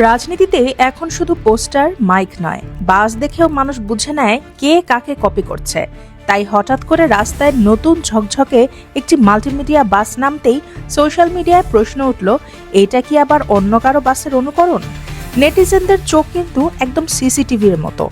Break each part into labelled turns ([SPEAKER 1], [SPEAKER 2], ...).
[SPEAKER 1] রাজনীতিতে এখন শুধু পোস্টার, মাইক নয়, বাস দেখেও মানুষ বুঝে নেয় কে কাকে কপি করছে। তাই হঠাৎ করে রাস্তায় নতুন ঝকঝকে একটি মাল্টিমিডিয়া বাস নামতেই সোশ্যাল মিডিয়ায় প্রশ্ন উঠল, এটা কি আবার অন্য কারো বাসের অনুকরণ? নেটিজেনদের চোখ কিন্তু একদম সিসিটিভির মতো,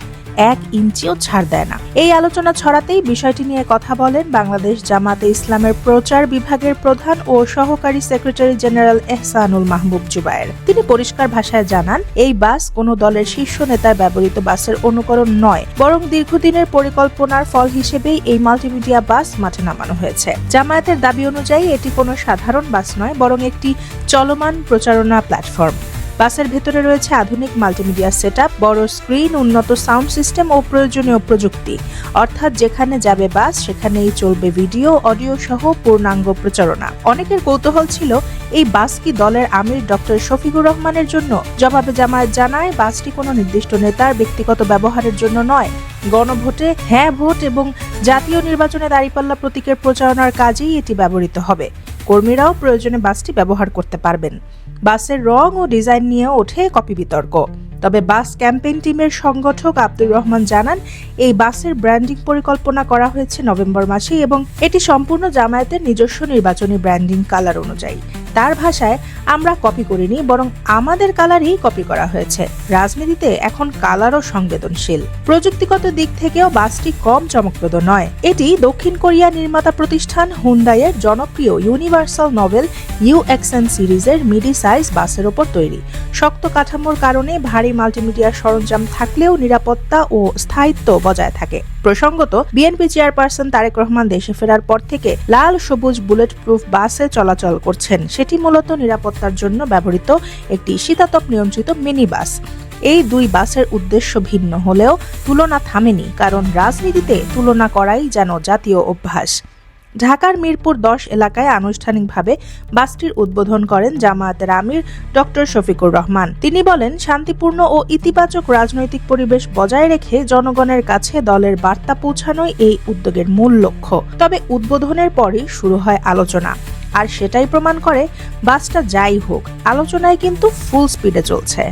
[SPEAKER 1] 1 ইঞ্চিও ছাড় দেয় না। এই আলোচনা ছড়াতেই বিষয়টি নিয়ে কথা বলেন বাংলাদেশ জামাতে ইসলামের প্রচার বিভাগের প্রধান ও সহকারী সেক্রেটারি জেনারেল এহসানুল মাহবুব জুবায়ের। তিনি পরিষ্কার ভাষায় জানান, এই বাস কোনো দলের শীর্ষ নেতার ব্যবহৃত বাসের অনুকরণ নয়, বরং দীর্ঘদিনের পরিকল্পনার ফল হিসেবেই এই মাল্টিমিডিয়া বাস মাঠে নামানো হয়েছে। জামায়াতের দাবি অনুযায়ী এটি কোনো সাধারণ বাস নয়, বরং একটি চলমান প্রচারণা প্ল্যাটফর্ম। বাসের ভেতরে রয়েছে আধুনিক মাল্টিমিডিয়া সেটআপ, বড় স্ক্রিন, উন্নত সাউন্ড সিস্টেম ও প্রয়োজনীয় প্রযুক্তি। অর্থাৎ যেখানে যাবে বাস সেখানেই চলবে ভিডিও, অডিও সহ পূর্ণাঙ্গ প্রচারণা। অনেকের কৌতূহল ছিল, এই বাস কি দলের আমির ডক্টর শফিকুর রহমানের জন্য? জবাবে জামায়াত জানায়, বাসটি কোনো নির্দিষ্ট নেতার ব্যক্তিগত ব্যবহারের জন্য নয়। গণভোটে হ্যাঁ ভোট এবং জাতীয় নির্বাচনে দাঁড়িপাল্লা প্রতীকের প্রচারণার কাজেই এটি ব্যবহৃত হবে। কর্মীরাও প্রয়োজনে বাসটি ব্যবহার করতে পারবেন। বাসের রং ও ডিজাইন নিয়েও ওঠে কপি বিতর্ক। তবে বাস ক্যাম্পেইন টিমের সংগঠক আব্দুর রহমান জানান, এই বাসের ব্র্যান্ডিং পরিকল্পনা করা হয়েছে নভেম্বর মাসে এবং এটি সম্পূর্ণ জামায়াতের নিজস্ব নির্বাচনী ব্র্যান্ডিং কালার অনুযায়ী। তার ভাষায়, আমরা কপি করিনি, বরং আমাদের কালারই কপি করা হয়েছে। রাজনীতিতে এখন কালারও সংবেদনশীল। প্রযুক্তিগত দিক থেকেও বাসটি কম চমকপ্রদ নয়। এটি দক্ষিণ কোরিয়া নির্মাতা প্রতিষ্ঠান হুন্ডাইয়ের জনপ্রিয় ইউনিভার্সাল নভেল UXN সিরিজের মিডি সাইজ বাসের ওপর তৈরি। শক্ত কাঠামোর কারণে ভারী মাল্টিমিডিয়া সরঞ্জাম থাকলেও নিরাপত্তা ও স্থায়িত্ব বজায় থাকে। প্রসঙ্গত, বিএনপি চেয়ারপারসন তারেক রহমান দেশে ফেরার পর থেকে লাল সবুজ বুলেট প্রুফ বাসে চলাচল করছেন। সেটি মূলত নিরাপত্তার জন্য ব্যবহৃত একটি শীতাতপ নিয়ন্ত্রিত মিনি বাস। এই দুই বাসের উদ্দেশ্য ভিন্ন হলেও তুলনা থামেনি, কারণ রাজনীতিতে তুলনা করাই যেন জাতীয় অভ্যাস। ঢাকার মিরপুর 10 এলাকায় আনুষ্ঠানিকভাবে বাসটির উদ্বোধন করেন জামায়াতের আমির ডক্টর শফিকুর রহমান। তিনি বলেন, শান্তিপূর্ণ ও ইতিবাচক রাজনৈতিক পরিবেশ বজায় রেখে জনগণের কাছে দলের বার্তা পৌঁছানোই এই উদ্যোগের মূল লক্ষ্য। তবে উদ্বোধনের পরই শুরু হয় আলোচনা, আর সেটাই প্রমাণ করে বাসটা যাই হোক, আলোচনায় কিন্তু ফুল স্পিডে চলছে।